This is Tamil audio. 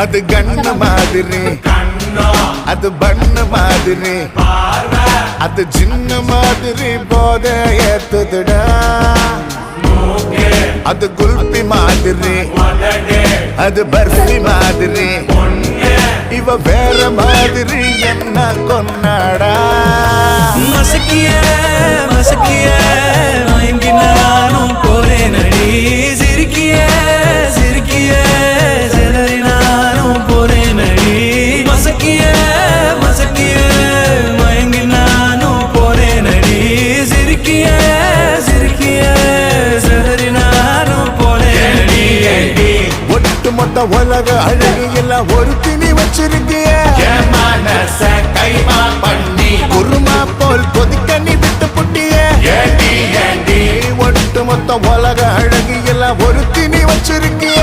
அது கண்ணு மாதிரி, அது பண்ணு மாதிரி, அது சின்ன மாதிரி போத ஏத்துதுடா. அது குல்பி மாதிரி, அது பர்ஃபி மாதிரி, இவ வேற மாதிரி என்ன கொண்டாடா. மசக்கிய மசக்கிய மயங்கி நானும் போறேன் அடி. சிரிக்கிய சிரிக்கிய சிதறி நானும் போறேன் அடி. மசக்கிய மசக்கிய மயங்கி நானும் போறேன் அடி. சிரிக்கிய சிரிக்கிய சிதறி நானும் போறேன் அடி. ஒட்டுமொத்த உலக அழகு எல்லாம் ஒரு திணி வச்சிருக்கிய. கைமா பண்ணி குருமா போல் கொதிக்க நீ விட்டு புட்டிய. ஒட்டுமொத்த உலக அழகு எல்லாம் ஒரு திணி வச்சிருக்கிய.